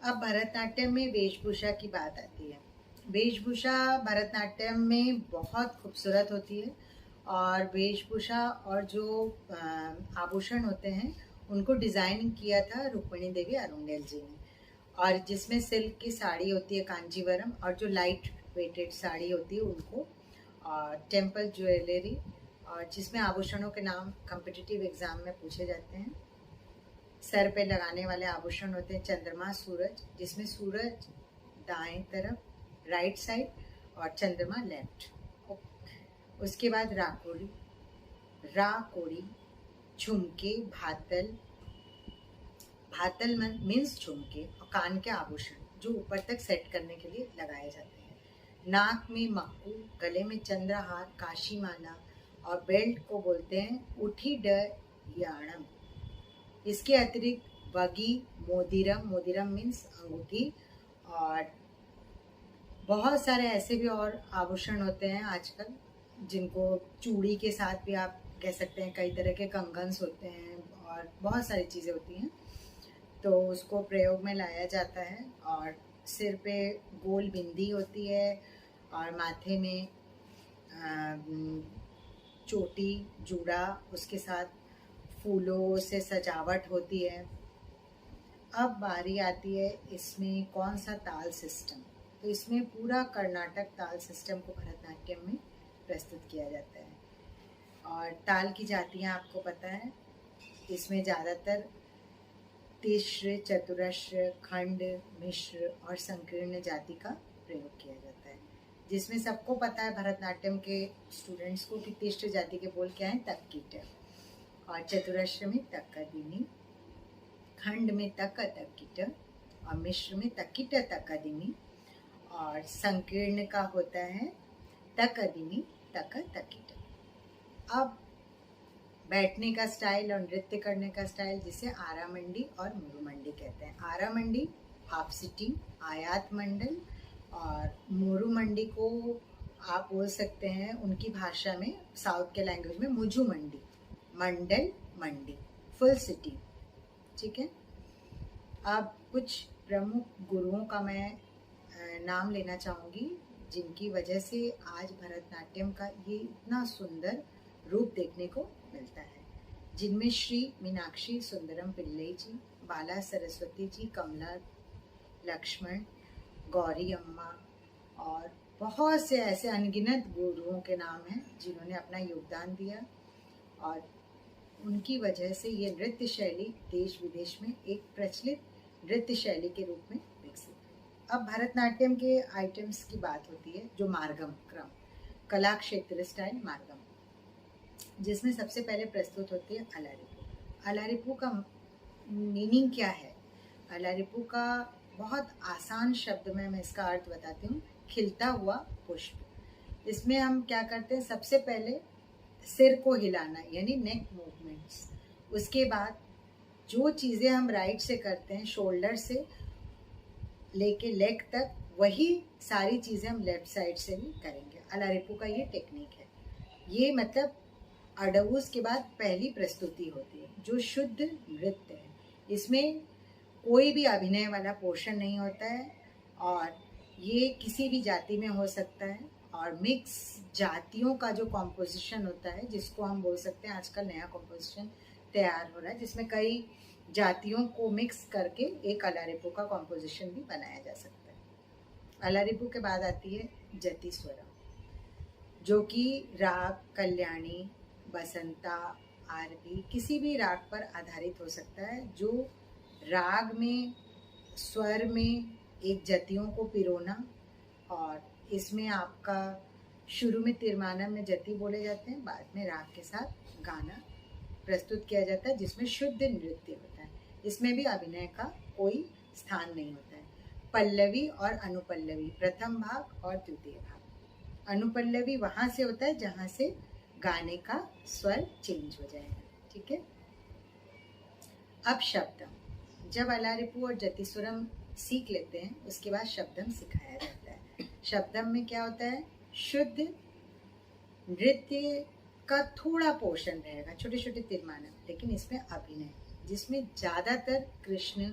अब भरतनाट्यम में वेशभूषा की बात आती है। वेशभूषा भरतनाट्यम में बहुत खूबसूरत होती है और वेशभूषा और जो आभूषण होते हैं उनको डिज़ाइन किया था रुक्मिणी देवी अरुंडेल जी ने। और जिसमें सिल्क की साड़ी होती है कांजीवरम, और जो लाइट वेटेड साड़ी होती है उनको, और टेम्पल ज्वेलरी, और जिसमें आभूषणों के नाम कॉम्पिटिटिव एग्जाम में पूछे जाते हैं। सर पे लगाने वाले आभूषण होते हैं चंद्रमा सूरज, जिसमें सूरज दाएं तरफ राइट साइड और चंद्रमा लेफ्ट। उसके बाद राकोड़ी, राकोड़ी, झुमके, भातल, भातल मीन्स झुमके और कान के आभूषण जो ऊपर तक सेट करने के लिए लगाए जाते हैं। नाक में मक्कू, गले में चंद्रहार, काशी माला, और बेल्ट को बोलते हैं उठी याणम। इसके अतिरिक्त वगी, मोदिरम, मोदिरम मीन्स अंगूठी, और बहुत सारे ऐसे भी और आभूषण होते हैं आजकल जिनको चूड़ी के साथ भी आप कह सकते हैं। कई तरह के कंगन्स होते हैं और बहुत सारी चीज़ें होती हैं, तो उसको प्रयोग में लाया जाता है। और सिर पे गोल बिंदी होती है और माथे में चोटी, जूड़ा, उसके साथ फूलों से सजावट होती है। अब बारी आती है इसमें कौन सा ताल सिस्टम। तो इसमें पूरा कर्नाटक ताल सिस्टम को भरतनाट्यम में प्रस्तुत किया जाता है। और ताल की जातियाँ आपको पता है, इसमें ज़्यादातर तिश्र, चतुरस्र, खंड, मिश्र और संकीर्ण जाति का प्रयोग किया जाता है। जिसमें सबको पता है भरतनाट्यम के स्टूडेंट्स को कि तिश्र जाति के बोल क्या हैं, तक्कीट, और चतुरस्र में तक्कदिनी, खंड में तक्क तक्कीट, और मिश्र में तक्कीट तक्कदिनी, और संकीर्ण का होता है तक्कदिनी तक्क तक्कीट। अब बैठने का स्टाइल और नृत्य करने का स्टाइल, जिसे आरामंडी और मुरुमंडी कहते हैं। आरामंडी हाफ सिटिंग, आयात मंडल, और मुरुमंडी को आप बोल सकते हैं उनकी भाषा में, साउथ के लैंग्वेज में, मुजुमंडी, मंडल मंडी, फुल सिटिंग। ठीक है। अब कुछ प्रमुख गुरुओं का मैं नाम लेना चाहूँगी जिनकी वजह से आज भरतनाट्यम का ये इतना सुंदर रूप देखने को मिलता है। जिनमें श्री मीनाक्षी सुंदरम पिल्लई जी, बाला सरस्वती जी, कमला लक्ष्मण, गौरी अम्मा, और बहुत से ऐसे अनगिनत गुरुओं के नाम हैं जिन्होंने अपना योगदान दिया, और उनकी वजह से ये नृत्य शैली देश विदेश में एक प्रचलित नृत्य शैली के रूप में विकसित हुई। अब भरतनाट्यम के आइटम्स की बात होती है, जो मार्गम क्रम, कला क्षेत्र स्टाइल मार्गम, जिसमें सबसे पहले प्रस्तुत होती है अलारिपू। अलारिपू का मीनिंग क्या है? अलारिपू का बहुत आसान शब्द में मैं इसका अर्थ बताती हूँ, खिलता हुआ पुष्प। इसमें हम क्या करते हैं, सबसे पहले सिर को हिलाना यानी नेक मूवमेंट्स, उसके बाद जो चीज़ें हम राइट से करते हैं शोल्डर से लेके लेग तक, वही सारी चीज़ें हम लेफ्ट साइड से भी करेंगे। अलारिपू का ये टेक्निक है। ये मतलब अडवूस के बाद पहली प्रस्तुति होती है जो शुद्ध नृत्य है। इसमें कोई भी अभिनय वाला पोर्शन नहीं होता है, और ये किसी भी जाति में हो सकता है। और मिक्स जातियों का जो कॉम्पोजिशन होता है, जिसको हम बोल सकते हैं, आजकल नया कॉम्पोजिशन तैयार हो रहा है जिसमें कई जातियों को मिक्स करके एक अलारिपू का कॉम्पोजिशन भी बनाया जा सकता है। अलारिपू के बाद आती है जति स्वरम, जो कि राग कल्याणी, बसंता, आरबी, किसी भी राग पर आधारित हो सकता है, जो राग में स्वर में एक जतियों को पिरोना, और इसमें आपका शुरू में तिरमाना में जति बोले जाते हैं, बाद में राग के साथ गाना प्रस्तुत किया जाता है जिसमें शुद्ध नृत्य होता है। इसमें भी अभिनय का कोई स्थान नहीं होता है। पल्लवी और अनुपल्लवी, प्रथम भाग और द्वितीय भाग। अनुपल्लवी वहाँ से होता है जहाँ से गाने का स्वर चेंज हो जाएगा। ठीक है। अब शब्दम, जब अलारिपू और जतिस्वरम सीख लेते हैं उसके बाद शब्दम सिखाया जाता है। शब्दम में क्या होता है, शुद्ध नृत्य का थोड़ा पोर्शन रहेगा, छोटे छोटे तिरमाना, लेकिन इसमें अभिनय, जिसमें ज़्यादातर कृष्ण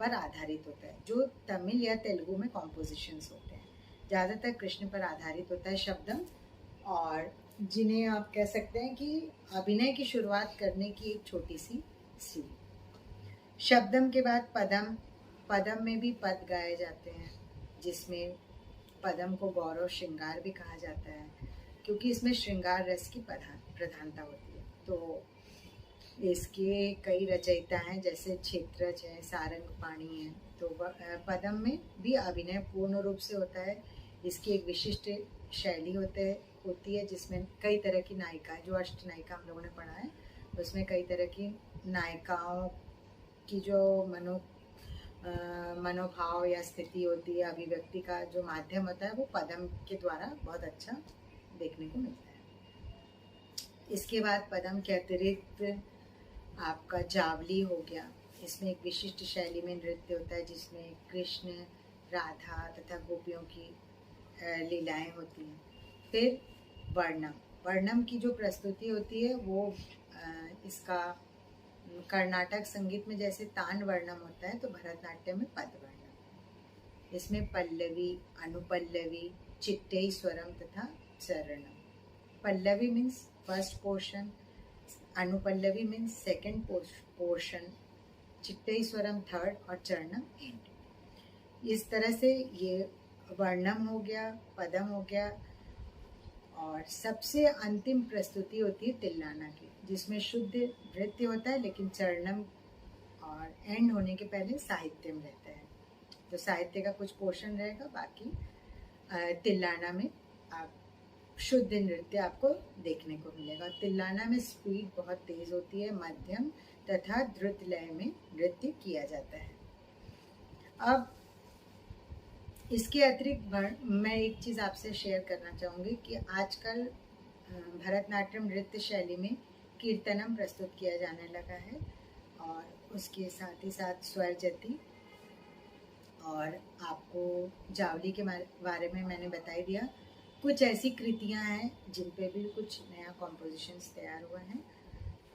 पर आधारित होता है, जो तमिल या तेलुगु में कॉम्पोजिशंस होते हैं। ज़्यादातर कृष्ण पर आधारित होता है शब्दम, और जिन्हें आप कह सकते हैं कि अभिनय की शुरुआत करने की एक छोटी सी सीढ़ी। शब्दम के बाद पदम। पदम में भी पद गाए जाते हैं, जिसमें पदम को गौरव श्रृंगार भी कहा जाता है, क्योंकि इसमें श्रृंगार रस की प्रधानता होती है। तो इसके कई रचयिता हैं, जैसे क्षेत्रज है, सारंगपाणि है। तो पदम में भी अभिनय पूर्ण रूप से होता है। इसकी एक विशिष्ट शैली होती है, जिसमें कई तरह की नायिकाएं, जो अष्ट नायिका हम लोगों ने पढ़ा है, उसमें कई तरह की नायिकाओं की जो मनोभाव या स्थिति होती है, अभिव्यक्ति का जो माध्यम होता है, वो पदम के द्वारा बहुत अच्छा देखने को मिलता है। इसके बाद पदम के अतिरिक्त आपका जावली हो गया। इसमें एक विशिष्ट शैली में नृत्य होता है, जिसमें कृष्ण, राधा तथा गोपियों की लीलाएं होती हैं। फिर वर्णम। वर्णम की जो प्रस्तुति होती है वो इसका कर्नाटक संगीत में जैसे तान वर्णम होता है, तो भरतनाट्यम में पद वर्णम। इसमें पल्लवी, अनुपल्लवी, चिट्टई स्वरम तथा Charanam. Pallavi means first portion, Anupallavi means second portion, Chittai Swaram third और चरणम एंड। इस तरह से ये वर्णम हो गया, पदम हो गया, और सबसे अंतिम प्रस्तुति होती है तिल्लाना की, जिसमें शुद्ध नृत्य होता है, लेकिन चरणम और एंड होने के पहले साहित्यम रहता है। तो साहित्य का कुछ पोर्शन रहेगा, बाकी तिल्लाना में आप शुद्ध नृत्य आपको देखने को मिलेगा। तिल्लाना में स्पीड बहुत तेज होती है, मध्यम तथा द्रुत लय में नृत्य किया जाता है। अब इसके अतिरिक्त मैं एक चीज़ आपसे शेयर करना चाहूँगी कि आजकल भरतनाट्यम नृत्य शैली में कीर्तनम प्रस्तुत किया जाने लगा है, और उसके साथ ही साथ स्वरजति, और आपको जावली के बारे में मैंने बता ही दिया। कुछ ऐसी कृतियाँ हैं जिन पे भी कुछ नया कॉम्पोजिशंस तैयार हुआ है।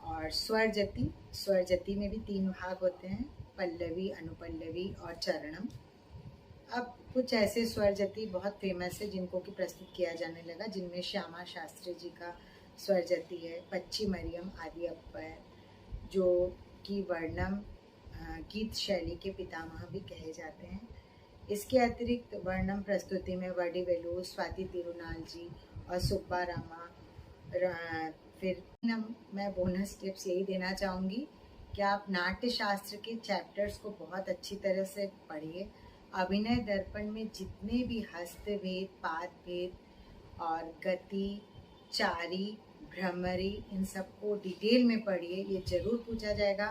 और स्वरजति में भी 3 भाग होते हैं, पल्लवी, अनुपल्लवी और चरणम। अब कुछ ऐसे स्वरजति बहुत फेमस है जिनको कि प्रस्तुत किया जाने लगा, जिनमें श्यामा शास्त्री जी का स्वरजति है, पच्ची मरियम आदि अप्पर, जो कि वर्णम गीत शैली के पितामह भी कहे जाते हैं। इसके अतिरिक्त वर्णम प्रस्तुति में वडिवेलु, स्वाति तिरुनाल जी और सुब्बा रामा। फिर मैं बोनस टिप्स यही देना चाहूँगी कि आप नाट्य शास्त्र के चैप्टर्स को बहुत अच्छी तरह से पढ़िए। अभिनय दर्पण में जितने भी हस्तभेद, पादभेद और गति, चारी, भ्रमरी, इन सबको डिटेल में पढ़िए। ये जरूर पूछा जाएगा,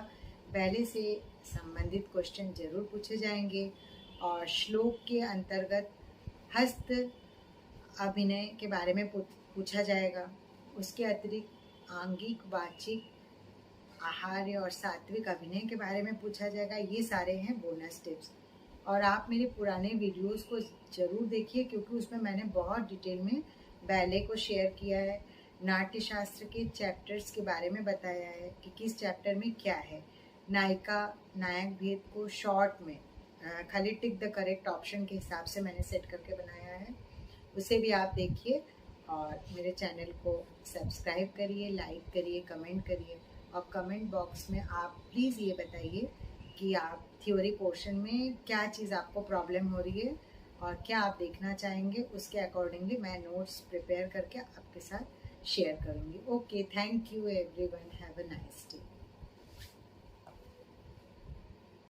पहले से संबंधित क्वेश्चन जरूर पूछे जाएंगे। और श्लोक के अंतर्गत हस्त अभिनय के बारे में पूछा जाएगा। उसके अतिरिक्त आंगिक, वाचिक, आहार्य और सात्विक अभिनय के बारे में पूछा जाएगा। ये सारे हैं बोनस टिप्स। और आप मेरे पुराने वीडियोस को ज़रूर देखिए, क्योंकि उसमें मैंने बहुत डिटेल में बैले को शेयर किया है, नाट्य शास्त्र के चैप्टर्स के बारे में बताया है कि किस चैप्टर में क्या है। नायिका नायक भेद को शॉर्ट में खाली टिक द करेक्ट ऑप्शन के हिसाब से मैंने सेट करके बनाया है, उसे भी आप देखिए। और मेरे चैनल को सब्सक्राइब करिए, लाइक करिए, कमेंट करिए। और कमेंट बॉक्स में आप प्लीज़ ये बताइए कि आप थ्योरी पोर्शन में क्या चीज़ आपको प्रॉब्लम हो रही है और क्या आप देखना चाहेंगे। उसके अकॉर्डिंगली मैं नोट्स प्रिपेयर करके आपके साथ शेयर करूँगी। Okay, thank you everyone, have a nice day.